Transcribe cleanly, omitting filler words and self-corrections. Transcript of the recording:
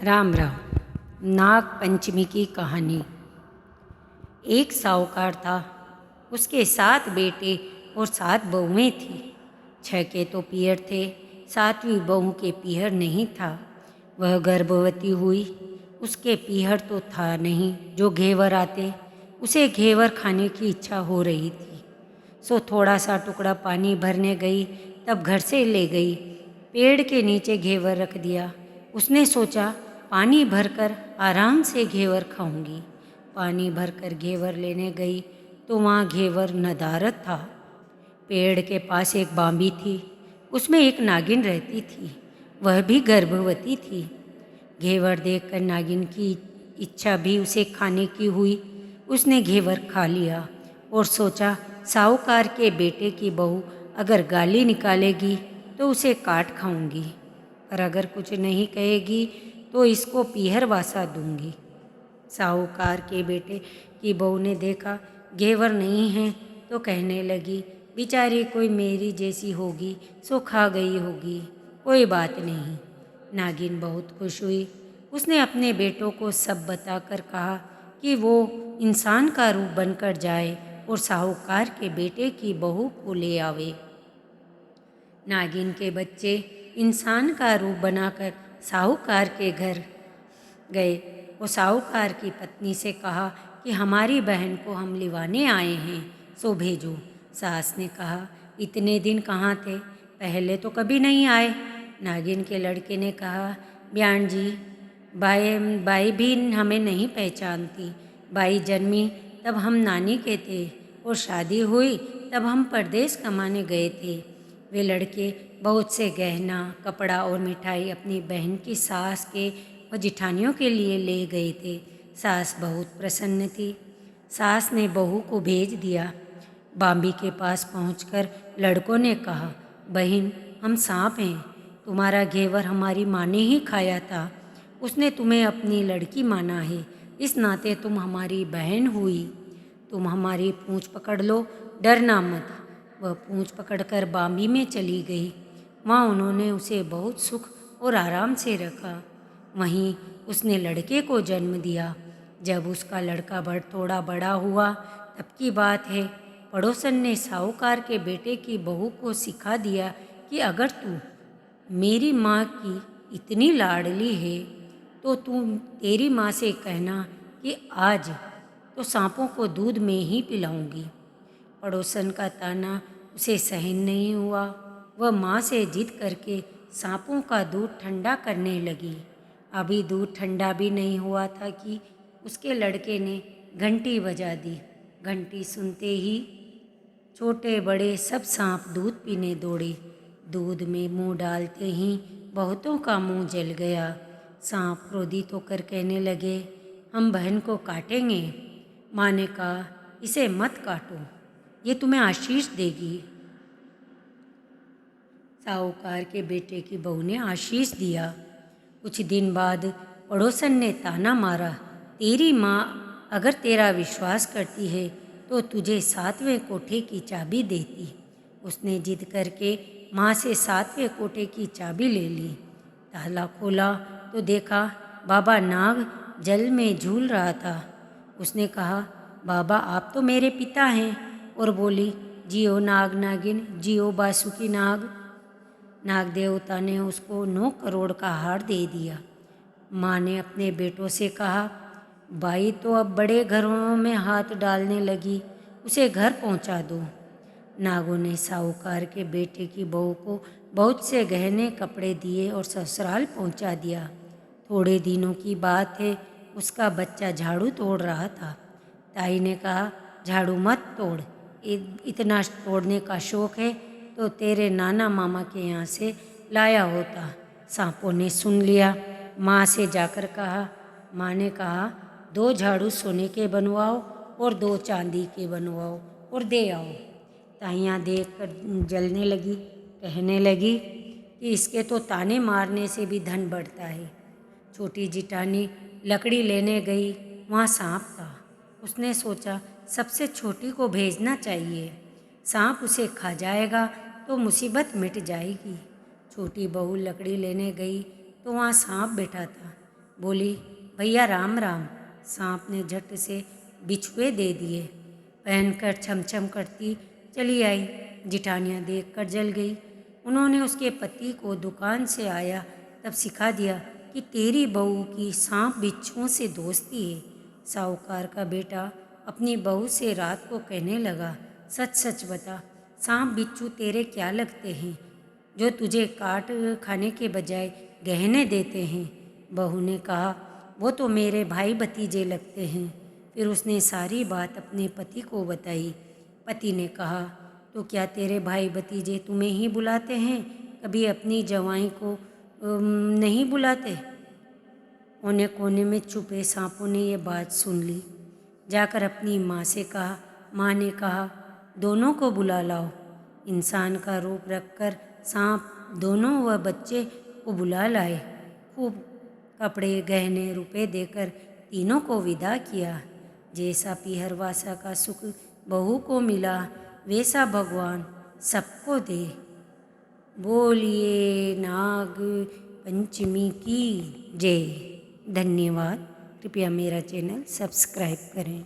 राम राम। नाग पंचमी की कहानी। एक साहूकार था। उसके 7 बेटे और 7 बहुएं थी। 6 के तो पीहर थे, 7वीं बहू के पीहर नहीं था। वह गर्भवती हुई। उसके पीहर तो था नहीं जो घेवर आते। उसे घेवर खाने की इच्छा हो रही थी, सो थोड़ा सा टुकड़ा पानी भरने गई, तब घर से ले गई। पेड़ के नीचे घेवर रख दिया। उसने सोचा पानी भरकर आराम से घेवर खाऊंगी। पानी भरकर घेवर लेने गई तो वहाँ घेवर नदारद था। पेड़ के पास एक बांबी थी, उसमें एक नागिन रहती थी। वह भी गर्भवती थी। घेवर देखकर नागिन की इच्छा भी उसे खाने की हुई। उसने घेवर खा लिया और सोचा साहूकार के बेटे की बहू अगर गाली निकालेगी तो उसे काट खाऊंगी, पर अगर कुछ नहीं कहेगी तो इसको पीहर वासा दूंगी। साहूकार के बेटे की बहू ने देखा घेवर नहीं है तो कहने लगी, बेचारी कोई मेरी जैसी होगी सो खा गई होगी, कोई बात नहीं। नागिन बहुत खुश हुई। उसने अपने बेटों को सब बताकर कहा कि वो इंसान का रूप बनकर जाए और साहूकार के बेटे की बहू को ले आवे। नागिन के बच्चे इंसान का रूप बनाकर साहूकार के घर गए और साहूकार की पत्नी से कहा कि हमारी बहन को हम लिवाने आए हैं, सो भेजो। सास ने कहा, इतने दिन कहाँ थे, पहले तो कभी नहीं आए। नागिन के लड़के ने कहा, ब्यान जी, बाई भी हमें नहीं पहचानती। बाई जन्मी तब हम नानी के थे और शादी हुई तब हम परदेश कमाने गए थे। वे लड़के बहुत से गहना, कपड़ा और मिठाई अपनी बहन की सास के व जिठानियों के लिए ले गए थे। सास बहुत प्रसन्न थी। सास ने बहू को भेज दिया। बांबी के पास पहुंचकर लड़कों ने कहा, बहन, हम सांप हैं। तुम्हारा घेवर हमारी माँ ने ही खाया था। उसने तुम्हें अपनी लड़की माना है, इस नाते तुम हमारी बहन हुई। तुम हमारी पूँछ पकड़ लो, डरना मत। वह पूँछ पकड़कर बांबी में चली गई। वहाँ उन्होंने उसे बहुत सुख और आराम से रखा। वहीं उसने लड़के को जन्म दिया। जब उसका लड़का थोड़ा बड़ा हुआ तब की बात है, पड़ोसन ने साहूकार के बेटे की बहू को सिखा दिया कि अगर तू मेरी माँ की इतनी लाडली है तो तू तेरी माँ से कहना कि आज तो सांपों को दूध में ही पिलाऊंगी। पड़ोसन का ताना उसे सहन नहीं हुआ। वह माँ से जिद करके सांपों का दूध ठंडा करने लगी। अभी दूध ठंडा भी नहीं हुआ था कि उसके लड़के ने घंटी बजा दी। घंटी सुनते ही छोटे बड़े सब सांप दूध पीने दौड़े। दूध में मुंह डालते ही बहुतों का मुंह जल गया। सांप क्रोधित होकर कहने लगे, हम बहन को काटेंगे। माँ ने कहा, इसे मत काटो, ये तुम्हें आशीष देगी। साहूकार के बेटे की बहू ने आशीष दिया। कुछ दिन बाद पड़ोसन ने ताना मारा, तेरी माँ अगर तेरा विश्वास करती है तो तुझे 7वें कोठे की चाबी देती। उसने जिद करके माँ से 7वें कोठे की चाबी ले ली। ताला खोला तो देखा बाबा नाग जल में झूल रहा था। उसने कहा, बाबा आप तो मेरे पिता हैं। और बोली, जियो नाग नागिन, जियो बासुकी नाग। नाग देवता ने उसको 9 करोड़ का हार दे दिया। माँ ने अपने बेटों से कहा, बाई तो अब बड़े घरों में हाथ डालने लगी, उसे घर पहुँचा दो। नागों ने साहूकार के बेटे की बहू को बहुत से गहने कपड़े दिए और ससुराल पहुँचा दिया। थोड़े दिनों की बात है, उसका बच्चा झाड़ू तोड़ रहा था। ताई ने कहा, झाड़ू मत तोड़, इतना तोड़ने का शौक है तो तेरे नाना मामा के यहाँ से लाया होता। सांपों ने सुन लिया। माँ से जाकर कहा। माँ ने कहा, 2 झाड़ू सोने के बनवाओ और 2 चांदी के बनवाओ और दे आओ। ताइयाँ देख कर जलने लगी, कहने लगी कि इसके तो ताने मारने से भी धन बढ़ता है। छोटी जिठानी लकड़ी लेने गई, वहाँ सांप था। उसने सोचा सबसे छोटी को भेजना चाहिए, सांप उसे खा जाएगा तो मुसीबत मिट जाएगी। छोटी बहू लकड़ी लेने गई तो वहाँ सांप बैठा था। बोली, भैया राम राम। सांप ने झट से बिछुए दे दिए। पहनकर छमछम करती चली आई। जिठानियाँ देखकर जल गई। उन्होंने उसके पति को दुकान से आया तब सिखा दिया कि तेरी बहू की सांप बिच्छुओं से दोस्ती है। साहूकार का बेटा अपनी बहू से रात को कहने लगा, सच सच बता, सांप बिच्छू तेरे क्या लगते हैं जो तुझे काट खाने के बजाय गहने देते हैं? बहू ने कहा, वो तो मेरे भाई भतीजे लगते हैं। फिर उसने सारी बात अपने पति को बताई। पति ने कहा, तो क्या तेरे भाई भतीजे तुम्हें ही बुलाते हैं, कभी अपनी जवाई को नहीं बुलाते? कोने कोने में छुपे सांपों ने ये बात सुन ली। जाकर अपनी माँ से कहा। माँ ने कहा, दोनों को बुला लाओ। इंसान का रूप रखकर सांप दोनों व बच्चे को बुला लाए। खूब कपड़े गहने रुपए देकर तीनों को विदा किया। जैसा पीहरवासा का सुख बहू को मिला वैसा भगवान सबको दे। बोलिए नाग पंचमी की जय। धन्यवाद। कृपया मेरा चैनल सब्सक्राइब करें।